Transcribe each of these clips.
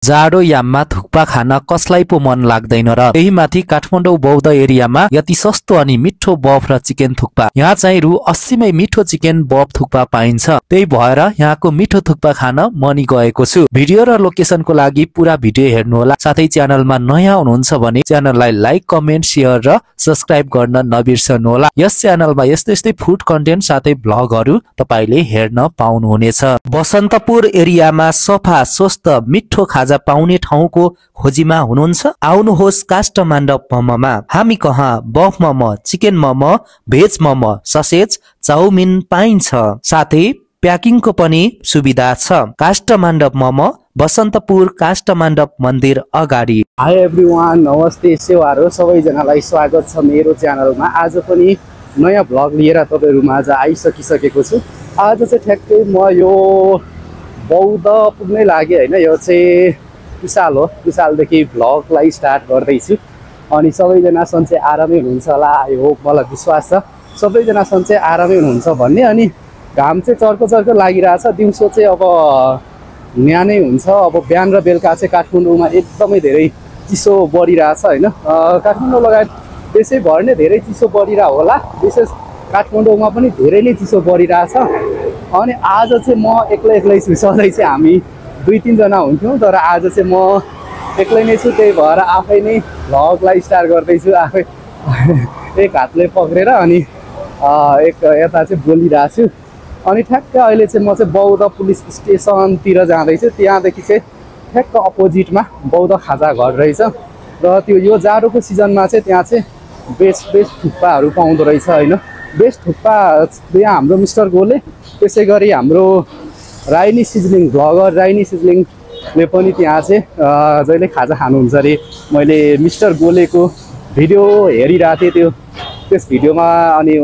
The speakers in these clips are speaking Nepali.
जाडो याममा थुक्पा खान कसलाई पो मन लाग्दैन र त्यही माथि काठमाडौँ बौद्ध एरियामा यति सस्तो अनि मिठो बफ र चिकन थुक्पा। यहाँ चाहिँ रु 80 मै मिठो चिकन बफ थुक्पा पाइन्छ। त्यही भएर यहाँको मिठो थुक्पा खान मनी गएको छु। भिडियो र लोकेसनको लागि पुरा भिडियो हेर्नुहोला। साथै च्यानलमा नयाँ हुनुहुन्छ भने च्यानललाई लाइक, कमेन्ट, शेयर र सब्स्क्राइब गर्न नबिर्सनुहोला। यस च्यानलमा यस्तै यस्तै फुड कन्टेन्ट साथै भ्लगहरू तपाईले हेर्न पाउनुहुनेछ। बसन्तपुर एरियामा सफा, स्वस्थ, मिठो खाजा पाउने ठाउँको खोजीमा हुनुहुन्छ? आउनुहोस् काष्ठमाण्डप मोमोमा। हामी कहाँ buff momo, chicken momo, veg momo, sausage, chowmein पाइन्छ। साथै प्याकिङको पनि सुविधा छ। काष्ठमाण्डप मोमो, बसन्तपुर काष्ठमाण्डप मन्दिर अगाडि। हाई एभ्रिवान, नमस्ते सेवारो सबैजनालाई स्वागत छ मेरो च्यानलमा। आज पनि नयाँ भ्लग लिएर तपाईहरुमा आज आइसकिसकेको छु। आज चाहिँ ठ्याक्कै म यो बौद्ध पुग्नै लागि हैन, यो चाहिँ विशाल हो। विशालदेखि भ्लगलाई स्टार्ट गर्दैछु अनि सबैजना सन्चै आरामै हुनुहुन्छ होला। आई होप, मलाई विश्वास छ सबैजना सन्चै आरामै हुनुहुन्छ भन्ने। अनि घाम चाहिँ चर्को चर्को लागिरहेछ। दिउँसो चाहिँ अब न्यानै हुन्छ। अब बिहान र बेलुका चाहिँ काठमाडौँमा एकदमै धेरै चिसो बढिरहेछ हैन। काठमाडौँ लगायत देशैभर नै धेरै चिसो बढिरहेको होला। विशेष काठमाडौँमा पनि धेरै नै चिसो बढिरहेछ। अनि आज चाहिँ म एक्लै छु। सधैँ चाहिँ हामी 2-3 जना हुन्थ्यौँ, तर आज चाहिँ म एक्लै नै छु। त्यही भएर आफै नै भ्लगलाई स्टार्ट गर्दैछु। आफै एक हातले पक्रेर अनि एक यता चाहिँ बोलिरहेको छु। अनि ठ्याक्क अहिले चाहिँ म चाहिँ बौद्ध पुलिस स्टेसनतिर जाँदैछु। त्यहाँदेखि चाहिँ ठ्याक्क अपोजिटमा बौद्ध खाजा घर रहेछ र त्यो यो जाडोको सिजनमा चाहिँ त्यहाँ चाहिँ बेस्ट थुक्पाहरू पाउँदो रहेछ होइन। बेस्ट थुक्पा यहाँ हाम्रो मिस्टर गोले, त्यसै गरी हाम्रो राइनी सिजलिङ भ्लगर राइनी सिजलिङले पनि त्यहाँ चाहिँ जहिले खाजा खानुहुन्छ अरे। मैले मिस्टर गोलेको भिडियो हेरिरहेको थिएँ, त्यस भिडियोमा अनि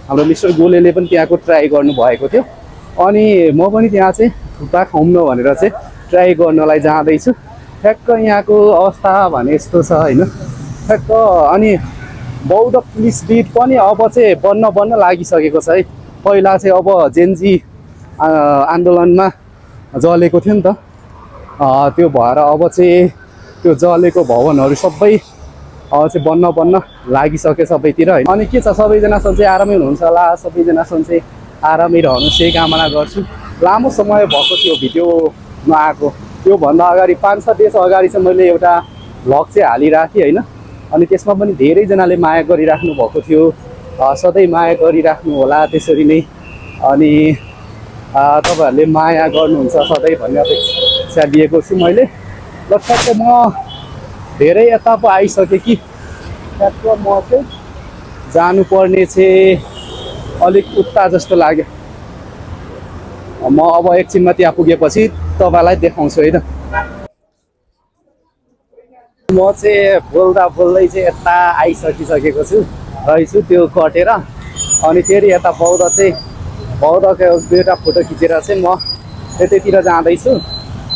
हाम्रो मिस्टर गोलेले पनि त्यहाँको ट्राई गर्नुभएको थियो। अनि म पनि त्यहाँ चाहिँ थुक्पा खाउँ न भनेर चाहिँ ट्राई गर्नलाई जाँदैछु। ठ्याक्क यहाँको अवस्था भने यस्तो छ होइन। ठ्याक्क अनि बौद्ध पुलिस बिट पनि अब चाहिँ बन्न लागिसकेको छ है। पहिला चाहिँ अब जेनजी आन्दोलनमा जलेको थियो नि त, त्यो भएर अब चाहिँ त्यो जलेको भवनहरू सबै अब चाहिँ बन्न लागिसक्यो सबैतिर होइन। अनि के छ, सबैजना सन्चै आरामै हुनुहुन्छ होला। सबैजना सन्चै आरामै रहनुहोस् यही कामना गर्छु। लामो समय भएको थियो भिडियो नआएको। त्योभन्दा अगाडि 5-6 डेज अगाडि चाहिँ मैले एउटा भ्लग चाहिँ हालिरहेको थिएँ होइन। अनि त्यसमा पनि धेरैजनाले माया गरिराख्नु भएको थियो। सधैँ माया गरिराख्नु होला त्यसरी नै। अनि तपाईहरुले माया गर्नुहुन्छ सधैँ भन्ने अपेक्षा लिएको छु मैले। ल ठ्याक्क म धेरै यता पो आइसकेँ कि ठ्याक्क म चाहिँ जानुपर्ने चाहिँ अलिक उता जस्तो लाग्यो। म अब एकछिनमा त्यहाँ पुगेपछि तपाईलाई देखाउँछु है त। म चाहिँ बोल्दै चाहिँ यता आइसकिसकेको छु रहेछु त्यो कटेर। अनि फेरि यता बौद्धको दुईवटा फोटो खिचेर चाहिँ म यतैतिर जाँदैछु।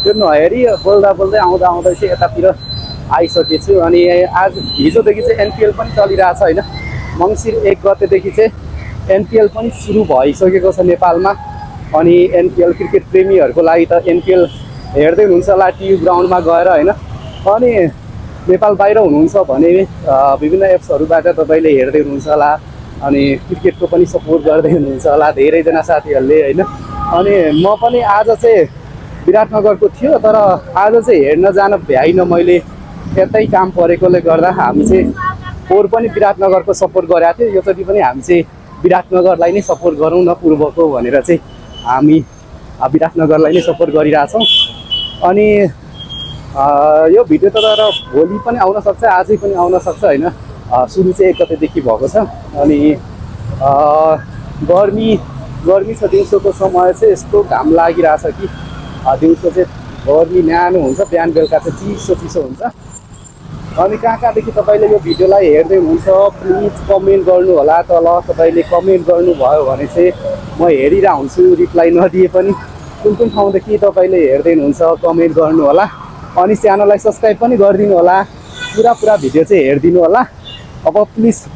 त्यो नहेरी बोल्दै आउँदै चाहिँ यतातिर आइसकेछु। अनि आज हिजोदेखि चाहिँ एनपिएल पनि चलिरहेछ होइन। मङ्सिर 1 गतेदेखि चाहिँ एनपिएल पनि सुरु भइसकेको छ नेपालमा। अनि एनपिएल क्रिकेट प्रेमीहरूको लागि त एनपिएल हेर्दै हुनुहुन्छ होला टिभी ग्राउन्डमा गएर होइन। अनि नेपाल बाहिर हुनुहुन्छ भने विभिन्न एप्सहरूबाट तपाईँले हेर्दै हुनुहुन्छ होला। अनि क्रिकेटको पनि सपोर्ट गर्दै हुनुहुन्छ होला धेरैजना साथीहरूले होइन। अनि म पनि आज चाहिँ विराटनगरको थियो, तर आज चाहिँ हेर्न जान भ्याइनँ मैले। यतै काम परेकोले गर्दा हामी चाहिँ पोहोर पनि विराटनगरको सपोर्ट गरेको थियो। योचोटि पनि हामी चाहिँ विराटनगरलाई नै सपोर्ट गरौँ न पूर्वको भनेर चाहिँ हामी विराटनगरलाई नै सपोर्ट गरिरहेछौँ। अनि यो भिडियो त तर भोलि पनि आउन सक्छ, आजै पनि आउन सक्छ होइन। सुरु चाहिँ 1 गतेदेखि भएको छ। अनि गर्मी छ। दिउँसोको समय चाहिँ यस्तो घाम लागिरहेछ कि दिउँसो चाहिँ गर्मी न्यानो हुन्छ, बिहान बेलुका चाहिँ चिसो हुन्छ। अनि कहाँदेखि तपाईँले यो भिडियोलाई हेर्दै हुनुहुन्छ प्लिज कमेन्ट गर्नु होला तल। तपाईँले कमेन्ट गर्नुभयो भने चाहिँ म हेरिरहेको हुन्छु, रिप्लाई नदिए पनि। कुन ठाउँदेखि तपाईँले हेर्दै हुनुहुन्छ कमेन्ट गर्नु होला। अनि च्यानललाई सब्स्क्राइब पनि गरिदिनु होला। पुरा भिडियो चाहिँ हेरिदिनु होला। अब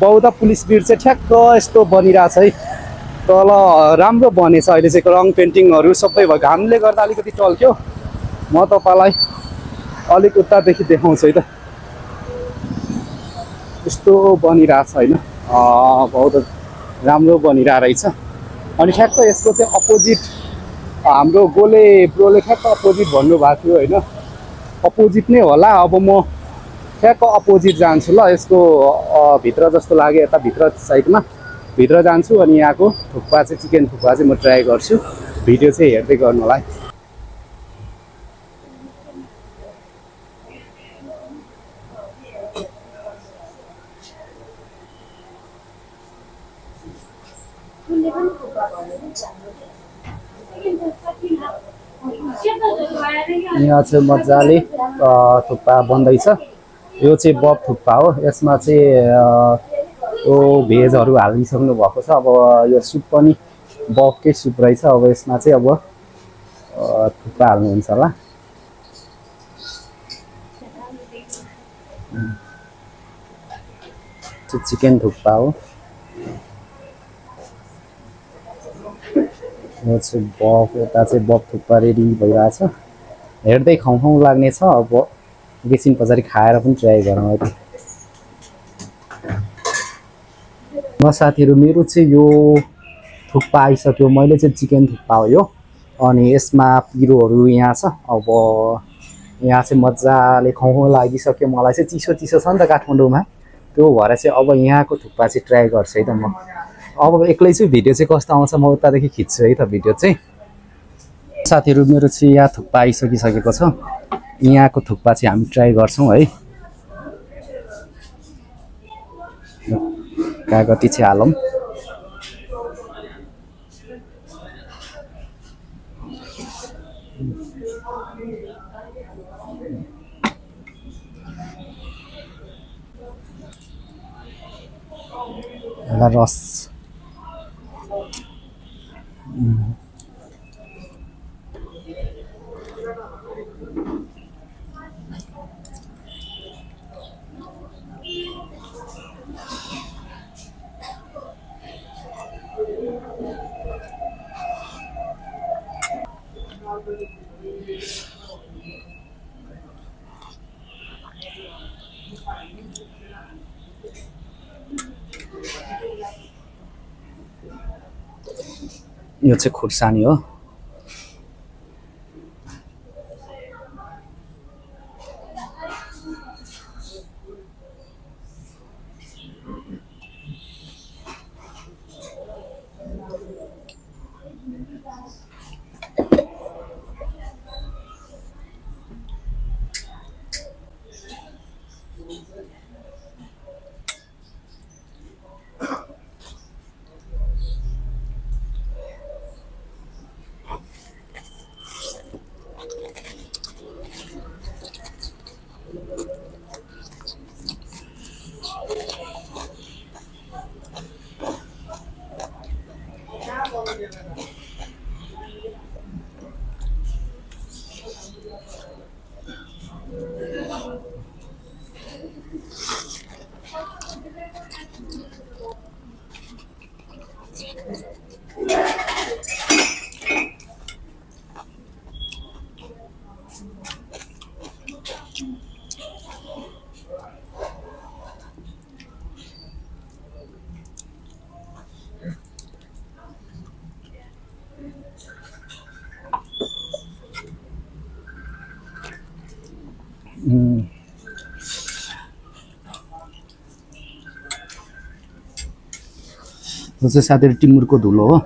बौद्ध पुलिस बिट चाहिँ ठ्याक्क यस्तो बनिरहेछ है। तल राम्रो बनेछ अहिले चाहिँ रङ पेन्टिङहरू सबै भयो। घामले गर्दा अलिकति टल्क्यो। म तपाईलाई अलिक उतादेखि देखाउँछु है त। यस्तो बनिरहेछ होइन, बहुत राम्रो बनिरहेको रहेछ। अनि ठ्याक्क यसको चाहिँ अपोजिट हाम्रो गोले ब्रोले ठ्याक्क अपोजिट भन्नुभएको थियो होइन, अपोजिट नै होला। अब म ठ्याक्क अपोजिट जान्छु ल, यसको भित्र जस्तो लाग्यो, यता भित्र साइडमा भित्र जान्छु अनि यहाँको थुक्पा चाहिँ चिकन थुक्पा चाहिँ म ट्राई गर्छु। भिडियो चाहिँ हेर्दै गर्नु होला है। यहाँ चाहिँ मजाले थुक्पा बन्दैछ। यो चाहिँ बब थुक्पा हो। यसमा चाहिँ यो भेजहरू हालिसक्नु भएको छ। अब यो सुप पनि बबकै सुप रहेछ। अब यसमा चाहिँ अब थुक्पा हाल्नुहुन्छ होला। चिकन थुक्पा हो। यो चाहिँ बब, यता चाहिँ बब थुक्पा रेडी भइरहेछ। हेर्दै खाउँ खाउँ लाग्ने छ। अब एकैछिन पछाडि खाएर पनि ट्राई गरौँ है। ल साथीहरू, मेरो चाहिँ यो थुक्पा आइसक्यो। मैले चाहिँ चिकन थुक्पा हो यो। अनि यसमा पिरोहरू यहाँ छ। अब यहाँ चाहिँ मजाले खाउँ खाउँ लागिसक्यो। मलाई चाहिँ चिसो चिसो छ नि त काठमाडौँमा, त्यो भएर चाहिँ अब यहाँको थुक्पा चाहिँ ट्राई गर्छु है त म। अब एक्लै चाहिँ भिडियो चाहिँ कस्तो आउँछ म उतादेखि खिच्छु है त भिडियो चाहिँ। साथीहरू, मेरो चाहिँ यहाँ थुक्पा आइसकिसकेको छ। यहाँको थुक्पा चाहिँ हामी ट्राई गर्छौँ है। कागती चाहिँ हालौँ। एउटा रस यो चाहिँ खुर्सानी हो। यो चाहिँ साथीहरू टिमुरको धुलो हो।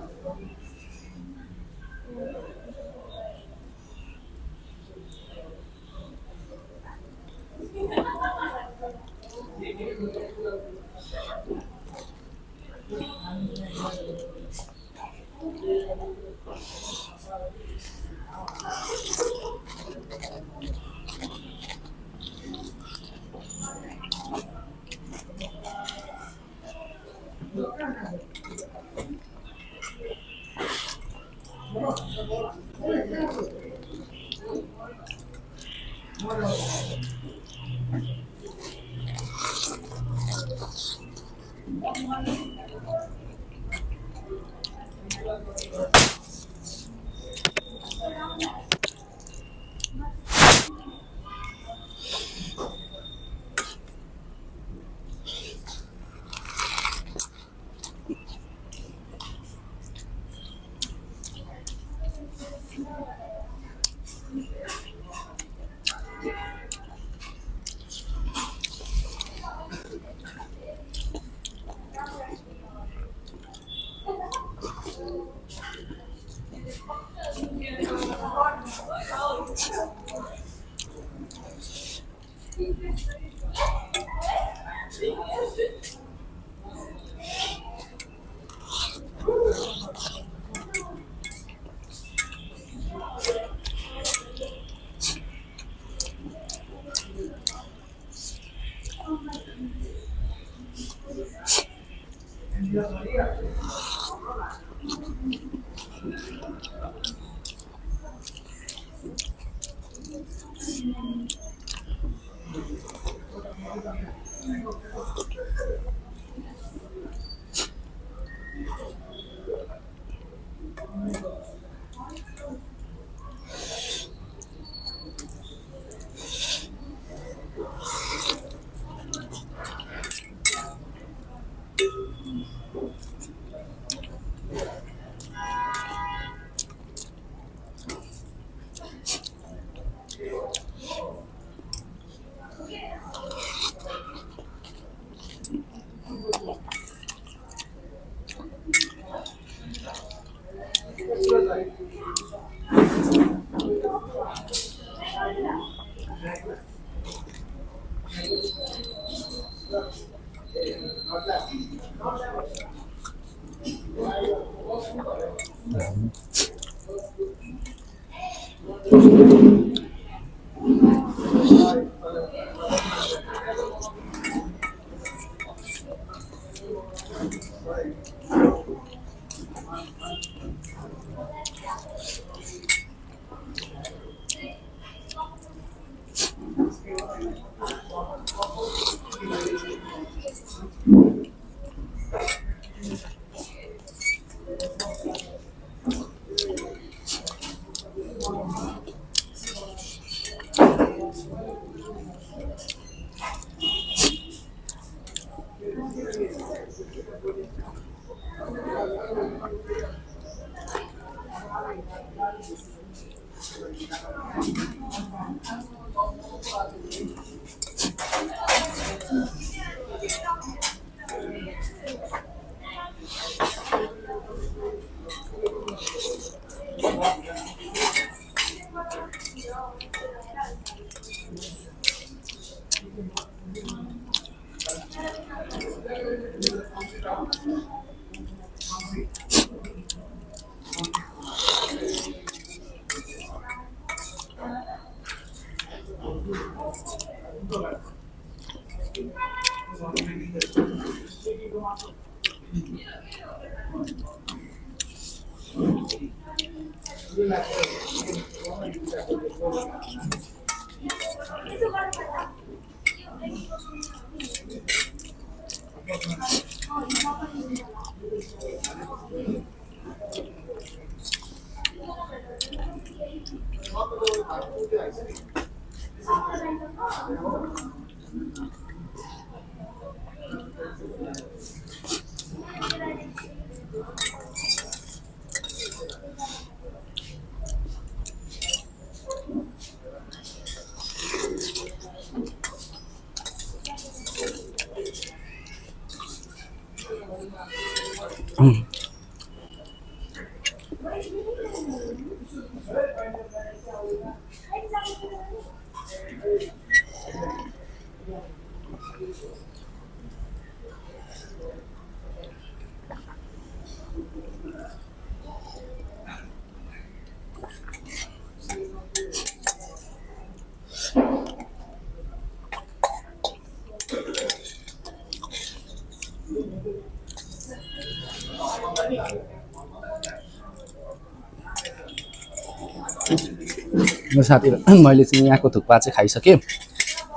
साथीहरु मैले चाहिँ यहाँको थुक्पा चाहिँ खाइसकेँ।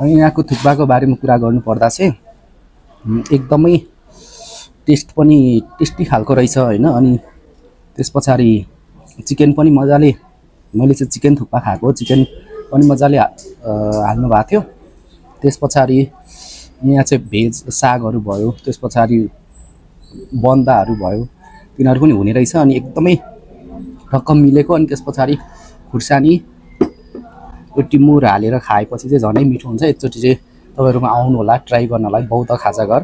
अनि यहाँको थुक्पाको बारेमा कुरा गर्नु पर्दा चाहिँ एकदमै टेस्ट पनि टेस्टी खालको रहेछ हैन। अनि त्यसपछि चिकन पनि मजाले, मैले चाहिँ चिकन थुक्पा खाएको, चिकन पनि मजाले हाल्नु भएको थियो। त्यसपछि यहाँ चाहिँ भेज सागहरू भयो, त्यसपछि बन्दाहरू भयो, तिनीहरू पनि हुने रहेछ। अनि एकदमै टक्क मिलेको। अनि त्यसपछि खुर्सानी टिमुर हालेर खाएपछि चाहिँ झनै मिठो हुन्छ। एकचोटि चाहिँ तपाईहरुमा आउनु होला ट्राई गर्नलाई बौद्ध खाजाघर।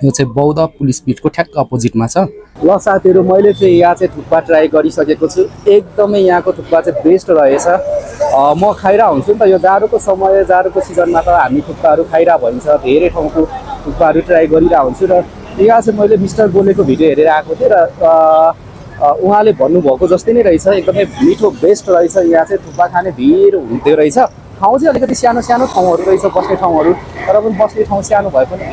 यो चाहिँ बौद्ध पुलिस बिटको ठ्याक्क अपोजिटमा छ। ल साथीहरू, मैले चाहिँ यहाँ चाहिँ थुक्पा ट्राई गरिसकेको छु। एकदमै यहाँको थुक्पा चाहिँ बेस्ट रहेछ। म खाइरह हुन्छु नि त, यो जाडोको समय, जाडोको सिजनमा त हामी थुक्पाहरू खाइरह भइन्छ। धेरै ठाउँको थुक्पाहरू ट्राई गरिरह हुन्छु र यहाँ चाहिँ मैले मिस्टर गोलेको भिडियो हेरेर आएको थिएँ र उहाँले भन्नुभएको जस्तै नै रहेछ, एकदमै मिठो बेस्ट रहेछ। यहाँ चाहिँ थुक्पा खाने भिड हुन्थ्यो रहेछ। ठाउँ चाहिँ अलिकति सानो सानो ठाउँहरू रहेछ, बस्ने ठाउँहरू, तर पनि बस्ने ठाउँ सानो भए पनि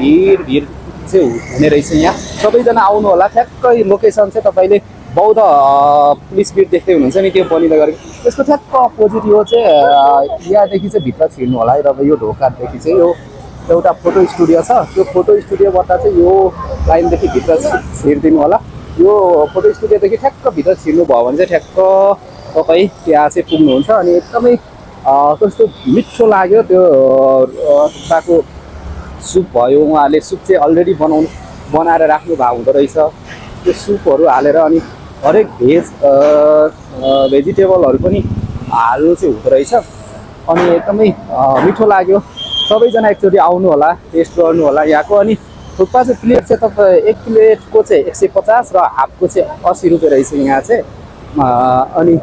भिड चाहिँ हुने रहेछ। यहाँ सबैजना आउनु होला। ठ्याक्कै लोकेसन चाहिँ तपाईँले बौद्ध पुलिस बिट देख्दै हुनुहुन्छ नि, त्यो बनिँदै गरेको त्यसको ठ्याक्क अपोजिट यो चाहिँ यहाँदेखि चाहिँ भित्र छिर्नु होला है। र यो ढोकादेखि चाहिँ यो एउटा फोटो स्टुडियो छ, त्यो फोटो स्टुडियोबाट चाहिँ यो लाइनदेखि भित्र छिरिदिनु होला। यो फोटो स्टुडियोदेखि ठ्याक्क भित्र छिर्नुभयो भने चाहिँ ठ्याक्क तपाईँ त्यहाँ चाहिँ पुग्नुहुन्छ। अनि एकदमै कस्तो मिठो लाग्यो त्यो थुक्पाको सुप भयो। उहाँहरूले सुप चाहिँ अलरेडी बनाएर राख्नु भएको हुँदो रहेछ। त्यो सुपहरू हालेर अनि हरेक भेजिटेबलहरू पनि हाल्नु चाहिँ हुँदो रहेछ। अनि एकदमै मिठो लाग्यो। सबैजना एकचोटि आउनु होला, टेस्ट गर्नु होला यहाँको। अनि थुक्पा चाहिँ प्लेट चाहिँ तपाईँ एक प्लेटको चाहिँ 150 र हाफको चाहिँ 80 रुपियाँ रहेछ यहाँ चाहिँ। अनि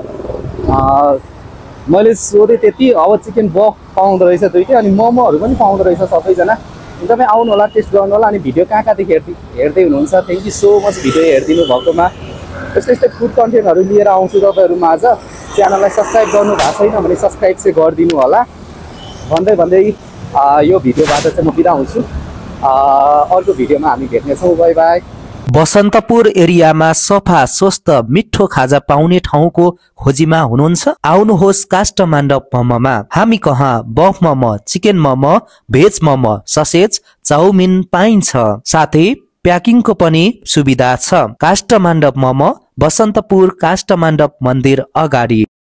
मैले सोधेँ त्यति। अब चिकन बफ पाउँदो रहेछ दुइटै, अनि मोमोहरू पनि पाउँदो रहेछ। सबैजना एकदमै आउनु होला, टेस्ट गर्नु होला। अनि भिडियो कहाँदेखि हेर्दै हुनुहुन्छ, thank you so much video हेरिदिनु भएकोमा। यस्तै यस्तै फुड कन्टेन्टहरू लिएर आउँछु तपाईँहरू माझ। च्यानललाई सब्सक्राइब गर्नु भएको छैन भने सब्सक्राइब चाहिँ गरिदिनु होला। भन्दै यो भिडियोबाट चाहिँ म बिदा हुन्छु। अर्को भिडियोमा हामी भेट्नेछौँ। By by. बसन्तपुर एरियामा सफा स्वस्थ मिठो खाजा पाउने ठाउँको खोजीमा हुनुहुन्छ? आउनुहोस् काष्ठमण्डप मोमोमा। हामी कहाँ buff momo, chicken momo, veg momo, sausage, chowmein पाइन्छ। साथै प्याकिङको पनि सुविधा छ। काष्ठमण्डप मोमो, बसन्तपुर काष्ठमण्डप मन्दिर अगाडि।